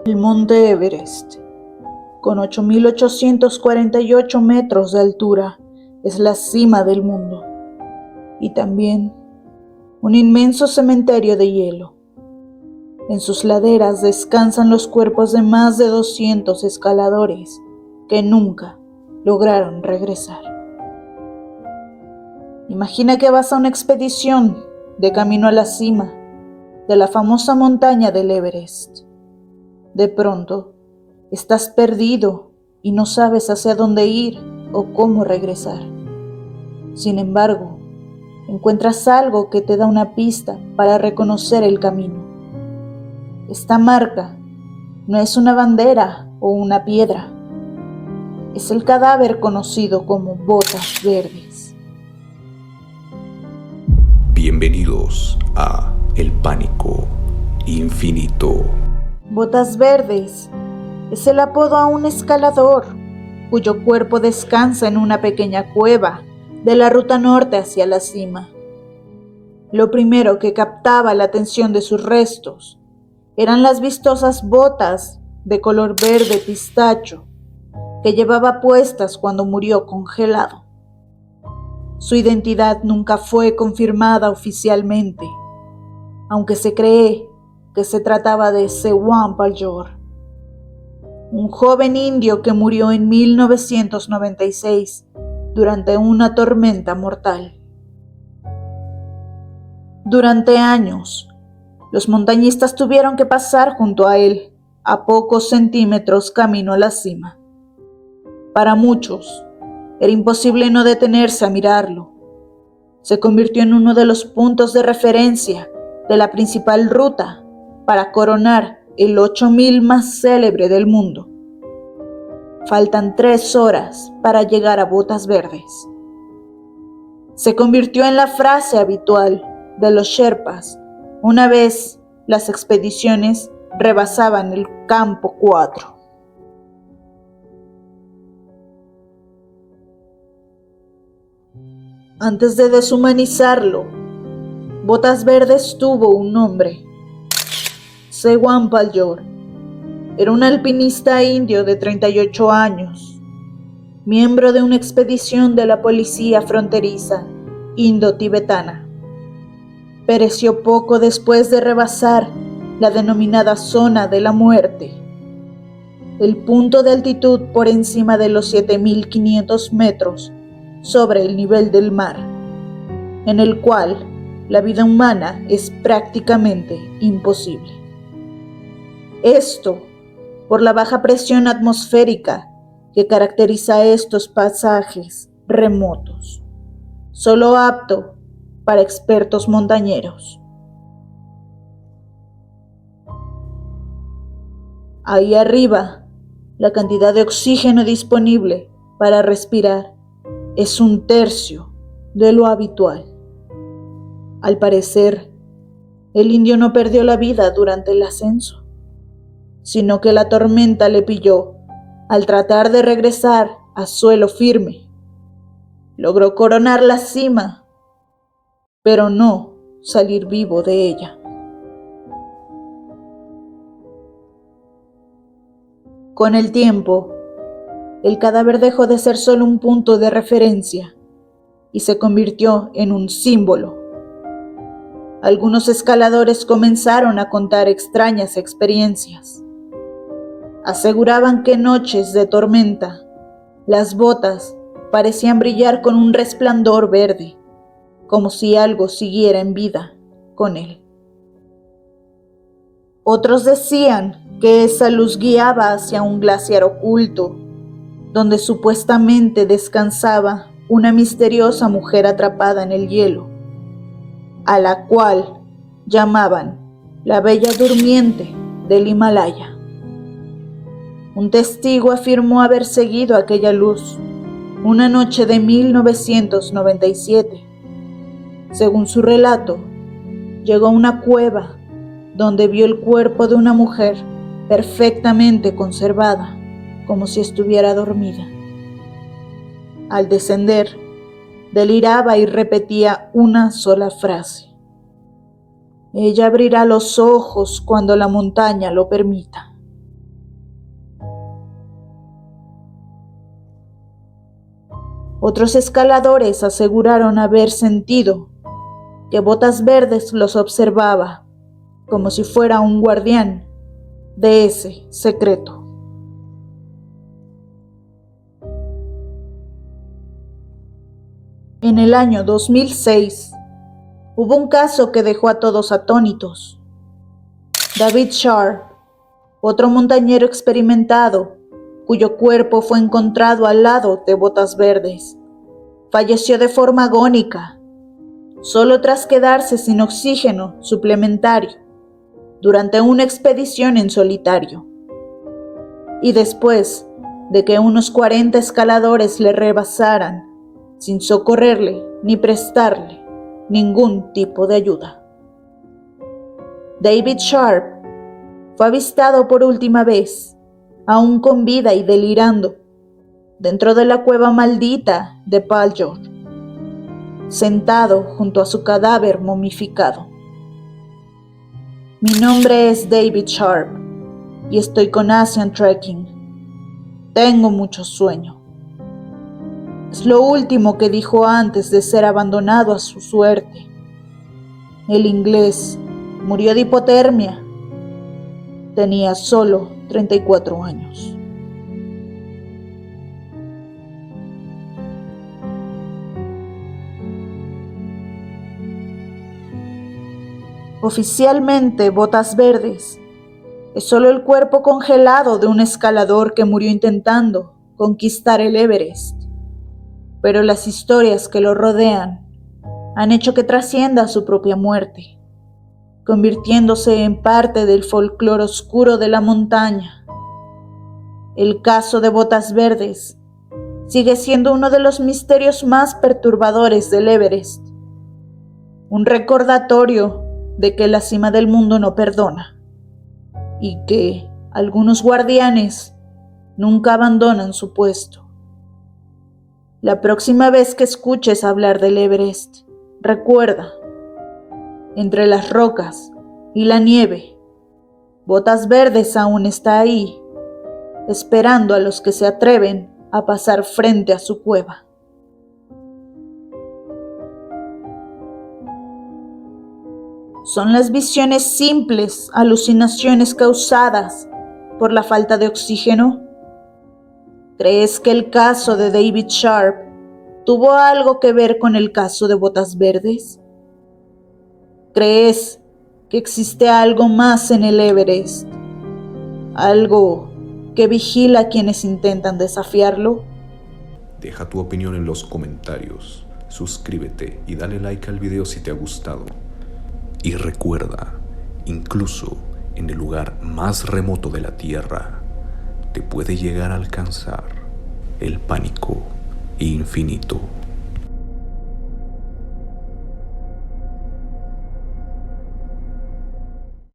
El monte Everest, con 8.848 metros de altura, es la cima del mundo y también un inmenso cementerio de hielo. En sus laderas descansan los cuerpos de más de 200 escaladores que nunca lograron regresar. Imagina que vas a una expedición de camino a la cima de la famosa montaña del Everest. De pronto, estás perdido y no sabes hacia dónde ir o cómo regresar. Sin embargo, encuentras algo que te da una pista para reconocer el camino. Esta marca no es una bandera o una piedra, es el cadáver conocido como Botas Verdes. Bienvenidos a El Pánico Infinito. Botas Verdes es el apodo a un escalador cuyo cuerpo descansa en una pequeña cueva de la ruta norte hacia la cima. Lo primero que captaba la atención de sus restos eran las vistosas botas de color verde pistacho que llevaba puestas cuando murió congelado. Su identidad nunca fue confirmada oficialmente, aunque se cree que se trataba de Sewan Paljor, un joven indio que murió en 1996 durante una tormenta mortal. Durante años, los montañistas tuvieron que pasar junto a él, a pocos centímetros camino a la cima. Para muchos, era imposible no detenerse a mirarlo. Se convirtió en uno de los puntos de referencia de la principal ruta para coronar el 8000 más célebre del mundo. Faltan 3 horas para llegar a Botas Verdes. Se convirtió en la frase habitual de los Sherpas una vez las expediciones rebasaban el campo 4. Antes de deshumanizarlo, Botas Verdes tuvo un nombre: Sewan Paljor. Era un alpinista indio de 38 años, miembro de una expedición de la policía fronteriza indo-tibetana. Pereció poco después de rebasar la denominada zona de la muerte, el punto de altitud por encima de los 7.500 metros sobre el nivel del mar, en el cual la vida humana es prácticamente imposible. Esto por la baja presión atmosférica que caracteriza estos pasajes remotos, solo apto para expertos montañeros. Ahí arriba, la cantidad de oxígeno disponible para respirar es 1/3 de lo habitual. Al parecer, el indio no perdió la vida durante el ascenso, sino que la tormenta le pilló al tratar de regresar a suelo firme. Logró coronar la cima, pero no salir vivo de ella. Con el tiempo, el cadáver dejó de ser solo un punto de referencia y se convirtió en un símbolo. Algunos escaladores comenzaron a contar extrañas experiencias. Aseguraban que en noches de tormenta, las botas parecían brillar con un resplandor verde, como si algo siguiera en vida con él. Otros decían que esa luz guiaba hacia un glaciar oculto, donde supuestamente descansaba una misteriosa mujer atrapada en el hielo, a la cual llamaban la Bella Durmiente del Himalaya. Un testigo afirmó haber seguido aquella luz una noche de 1997. Según su relato, llegó a una cueva donde vio el cuerpo de una mujer perfectamente conservada, como si estuviera dormida. Al descender, deliraba y repetía una sola frase: ella abrirá los ojos cuando la montaña lo permita. Otros escaladores aseguraron haber sentido que Botas Verdes los observaba como si fuera un guardián de ese secreto. En el año 2006, hubo un caso que dejó a todos atónitos. David Sharp, otro montañero experimentado, cuyo cuerpo fue encontrado al lado de Botas Verdes, falleció de forma agónica, solo tras quedarse sin oxígeno suplementario durante una expedición en solitario. Y después de que unos 40 escaladores le rebasaran, sin socorrerle ni prestarle ningún tipo de ayuda. David Sharp fue avistado por última vez, aún con vida y delirando, dentro de la cueva maldita de Paljor, sentado junto a su cadáver momificado. Mi nombre es David Sharp y estoy con Asian Trekking. Tengo mucho sueño. Es lo último que dijo antes de ser abandonado a su suerte. El inglés murió de hipotermia. Tenía solo 34 años. Oficialmente, Botas Verdes es solo el cuerpo congelado de un escalador que murió intentando conquistar el Everest. Pero las historias que lo rodean han hecho que trascienda su propia muerte, convirtiéndose en parte del folclore oscuro de la montaña. El caso de Botas Verdes sigue siendo uno de los misterios más perturbadores del Everest, un recordatorio de que la cima del mundo no perdona y que algunos guardianes nunca abandonan su puesto. La próxima vez que escuches hablar del Everest, recuerda, entre las rocas y la nieve, Botas Verdes aún está ahí, esperando a los que se atreven a pasar frente a su cueva. ¿Son las visiones simples alucinaciones causadas por la falta de oxígeno? ¿Crees que el caso de David Sharp tuvo algo que ver con el caso de Botas Verdes? ¿Crees que existe algo más en el Everest? ¿Algo que vigila a quienes intentan desafiarlo? Deja tu opinión en los comentarios, suscríbete y dale like al video si te ha gustado. Y recuerda, incluso en el lugar más remoto de la Tierra, te puede llegar a alcanzar el pánico infinito.